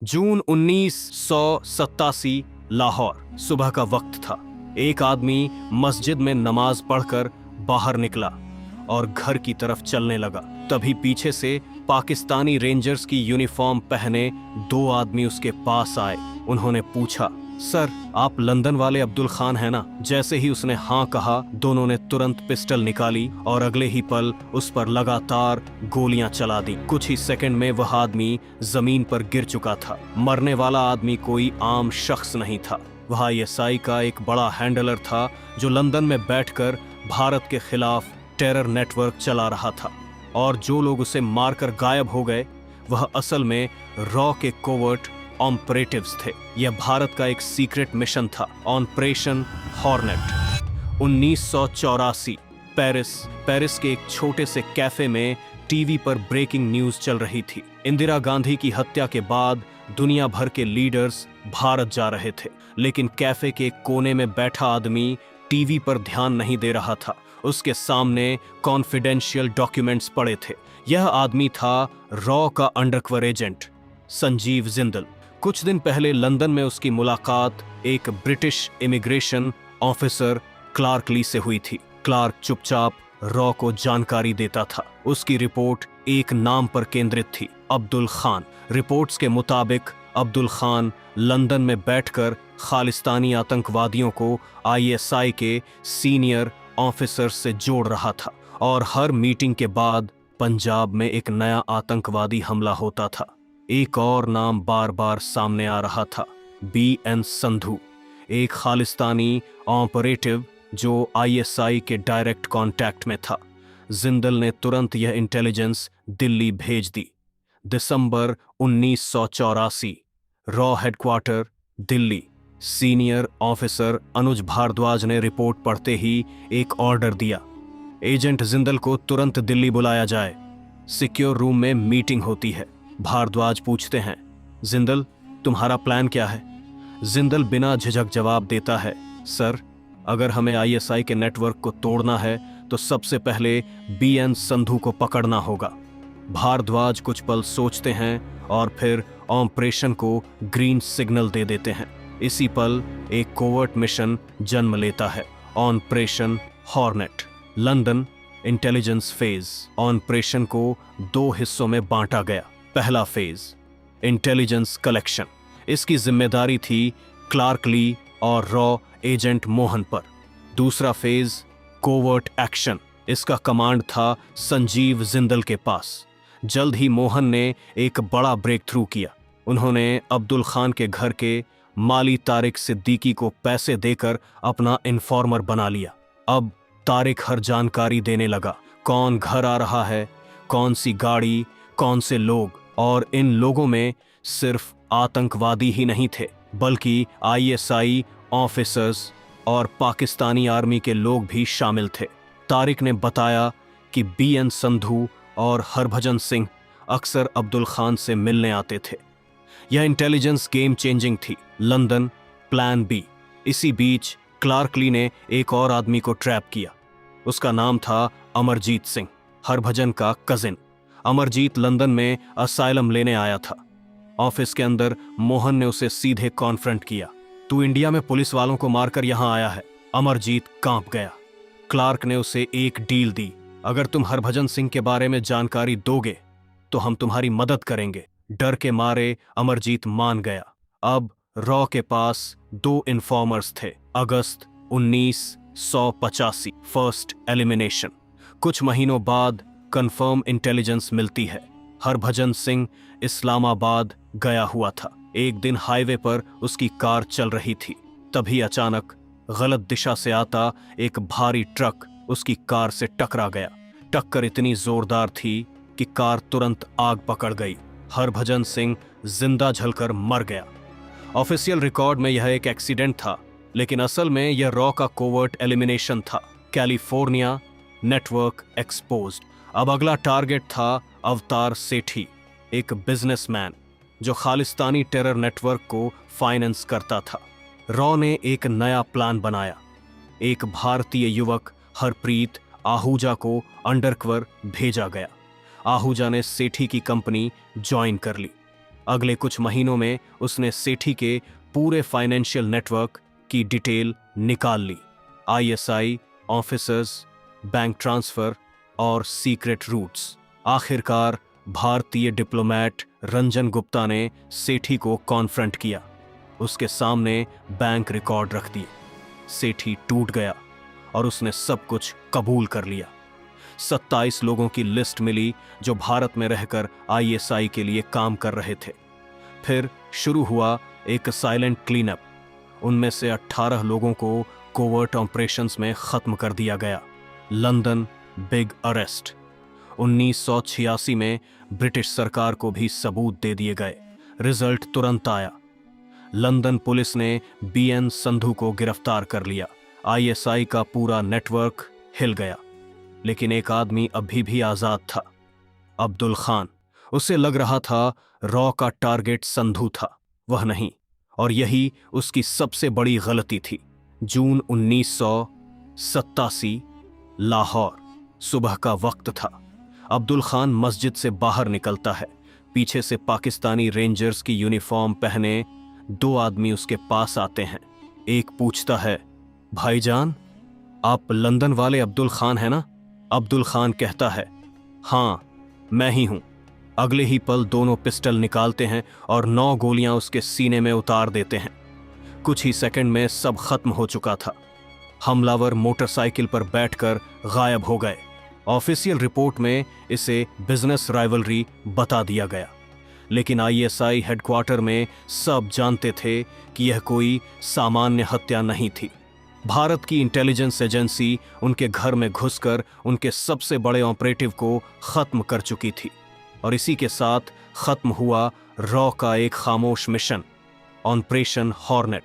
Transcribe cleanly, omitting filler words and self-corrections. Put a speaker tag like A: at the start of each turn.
A: जून 1987 लाहौर। सुबह का वक्त था। एक आदमी मस्जिद में नमाज पढ़कर बाहर निकला और घर की तरफ चलने लगा। तभी पीछे से पाकिस्तानी रेंजर्स की यूनिफॉर्म पहने दो आदमी उसके पास आए। उन्होंने पूछा, सर आप लंदन वाले अब्दुल खान हैं ना? जैसे ही उसने हाँ कहा, दोनों ने तुरंत पिस्टल निकाली और अगले ही पल उस पर लगातार गोलियां चला दी। कुछ ही सेकंड में वह आदमी जमीन पर गिर चुका था। मरने वाला आदमी कोई आम शख्स नहीं था। वह आईएसआई का एक बड़ा हैंडलर था जो लंदन में बैठकर भारत के खिलाफ टेरर नेटवर्क चला रहा था। और जो लोग उसे मारकर गायब हो गए वह असल में रॉ के कोवर्ट ऑपरेटिव्स थे। यह भारत का एक सीक्रेट मिशन था, ऑपरेशन हॉर्नेट। 1984 पेरिस के एक छोटे से कैफे में टीवी पर ब्रेकिंग न्यूज चल रही थी। इंदिरा गांधी की हत्या के बाद दुनिया भर के लीडर्स भारत जा रहे थे, लेकिन कैफे के कोने में बैठा आदमी टीवी पर ध्यान नहीं दे रहा था। उसके सामने कॉन्फिडेंशियल डॉक्यूमेंट्स पड़े थे। यह आदमी था रॉ का अंडरकवर एजेंट संजीव जिंदल। कुछ दिन पहले लंदन में उसकी मुलाकात एक ब्रिटिश इमिग्रेशन ऑफिसर क्लार्क ली से हुई थी। क्लार्क चुपचाप रॉ को जानकारी देता था। उसकी रिपोर्ट एक नाम पर केंद्रित थी, अब्दुल खान। रिपोर्ट्स के मुताबिक अब्दुल खान लंदन में बैठकर खालिस्तानी आतंकवादियों को आईएसआई के सीनियर ऑफिसर से जोड़ रहा था और हर मीटिंग के बाद पंजाब में एक नया आतंकवादी हमला होता था। एक और नाम बार बार सामने आ रहा था, बीएन संधू, एक खालिस्तानी ऑपरेटिव जो आईएसआई के डायरेक्ट कांटेक्ट में था। जिंदल ने तुरंत यह इंटेलिजेंस दिल्ली भेज दी। दिसंबर 1984, रॉ headquarter Delhi. Senior officer Anuj Bhardwaj ने रिपोर्ट पढ़ते ही एक ऑर्डर दिया, एजेंट जिंदल को तुरंत दिल्ली बुलाया जाए। सिक्योर रूम में मीटिंग होती है। भारद्वाज पूछते हैं, जिंदल तुम्हारा प्लान क्या है? जिंदल बिना झिझक जवाब देता है, सर अगर हमें आईएसआई के नेटवर्क को तोड़ना है तो सबसे पहले बीएन संधू को पकड़ना होगा। भारद्वाज कुछ पल सोचते हैं और फिर ऑपरेशन को ग्रीन सिग्नल दे देते हैं। इसी पल एक कोवर्ट मिशन जन्म लेता है, operation hornet. London intelligence phase. Operation को दो हिस्सों में बांटा गया। पहला फेज इंटेलिजेंस कलेक्शन। इसकी जिम्मेदारी थी क्लार्क ली और रॉ एजेंट मोहन पर। दूसरा फेज कोवर्ट एक्शन। इसका कमांड था संजीव जिंदल के पास। जल्द ही मोहन ने एक बड़ा ब्रेक थ्रू किया। उन्होंने अब्दुल खान के घर के माली तारिक सिद्दीकी को पैसे देकर अपना इन्फॉर्मर बना लिया। अब तारिक हर जानकारी देने लगा, कौन घर आ रहा है, कौन सी गाड़ी, कौन से लोग। और इन लोगों में सिर्फ आतंकवादी ही नहीं थे बल्कि आईएसआई ऑफिसर्स और पाकिस्तानी आर्मी के लोग भी शामिल थे। तारिक ने बताया कि बीएन संधू और हरभजन सिंह अक्सर अब्दुल खान से मिलने आते थे। यह इंटेलिजेंस गेम चेंजिंग थी। London plan B. इसी बीच क्लार्क ली ने एक और आदमी को ट्रैप किया। उसका नाम था अमरजीत सिंह, हरभजन का कजिन। अमरजीत लंदन में असाइलम लेने आया था। ऑफिस के अंदर मोहन ने उसे सीधे कॉन्फ्रंट किया, तू इंडिया में पुलिस वालों को मारकर यहां आया है। अमरजीत कांप गया। क्लार्क ने उसे एक डील दी, अगर तुम हरभजन सिंह के बारे में जानकारी दोगे तो हम तुम्हारी मदद करेंगे। डर के मारे अमरजीत मान गया। अब रॉ के पास दो इन्फॉर्मर्स थे। अगस्त 1985, फर्स्ट एलिमिनेशन। कुछ महीनों बाद कंफर्म इंटेलिजेंस मिलती है। हरभजन सिंह इस्लामाबाद गया हुआ था। एक दिन हाईवे पर उसकी कार चल रही थी। तभी अचानक गलत दिशा से आता एक भारी ट्रक उसकी कार से टकरा गया। टक्कर इतनी जोरदार थी कि कार तुरंत आग पकड़ गई। हरभजन सिंह जिंदा जलकर मर गया। ऑफिशियल रिकॉर्ड में यह एक एक्सीडेंट था, लेकिन असल में यह रॉ का कोवर्ट एलिमिनेशन था। California network exposed. अब अगला टारगेट था अवतार सेठी, एक बिजनेसमैन जो खालिस्तानी टेरर नेटवर्क को फाइनेंस करता था। रॉ ने एक नया प्लान बनाया। एक भारतीय युवक हरप्रीत आहूजा को अंडरकवर भेजा गया। आहूजा ने सेठी की कंपनी ज्वाइन कर ली। अगले कुछ महीनों में उसने सेठी के पूरे फाइनेंशियल नेटवर्क की डिटेल निकाल ली। आईएसआई, ऑफिसर्स, बैंक ट्रांसफर और सीक्रेट रूट्स। आखिरकार भारतीय डिप्लोमेट रंजन गुप्ता ने सेठी को कॉन्फ्रंट किया। उसके सामने बैंक रिकॉर्ड रख दिए। सेठी टूट गया और उसने सब कुछ कबूल कर लिया। 27 लोगों की लिस्ट मिली जो भारत में रहकर आईएसआई के लिए काम कर रहे थे। फिर शुरू हुआ एक साइलेंट क्लीनअप। उनमें से 18 लोगों को कोवर्ट ऑपरेशंस में खत्म कर दिया गया। London big arrest. 1986 में ब्रिटिश सरकार को भी सबूत दे दिए गए। रिजल्ट तुरंत आया। लंदन पुलिस ने बीएन संधू को गिरफ्तार कर लिया। आईएसआई का पूरा नेटवर्क हिल गया, लेकिन एक आदमी अभी भी आजाद था, अब्दुल खान। उसे लग रहा था रॉ का टारगेट संधू था, वह नहीं, और यही उसकी सबसे बड़ी गलती थी। जून 1987, लाहौर। सुबह का वक्त था। अब्दुल खान मस्जिद से बाहर निकलता है। पीछे से पाकिस्तानी रेंजर्स की यूनिफॉर्म पहने 2 आदमी उसके पास आते हैं। एक पूछता है, भाईजान, आप लंदन वाले अब्दुल खान हैं ना? अब्दुल खान कहता है, हाँ मैं ही हूं। अगले ही पल दोनों पिस्टल निकालते हैं और 9 गोलियां उसके सीने में उतार देते हैं। कुछ ही सेकंड में सब खत्म हो चुका था। हमलावर मोटरसाइकिल पर बैठकर गायब हो गए। ऑफिशियल रिपोर्ट में इसे बिजनेस राइवलरी बता दिया गया, लेकिन आईएसआई हेडक्वार्टर में सब जानते थे कि यह कोई सामान्य हत्या नहीं थी। भारत की इंटेलिजेंस एजेंसी उनके घर में घुसकर उनके सबसे बड़े ऑपरेटिव को खत्म कर चुकी थी, और इसी के साथ खत्म हुआ रॉ का एक खामोश मिशन, ऑपरेशन हॉर्नेट।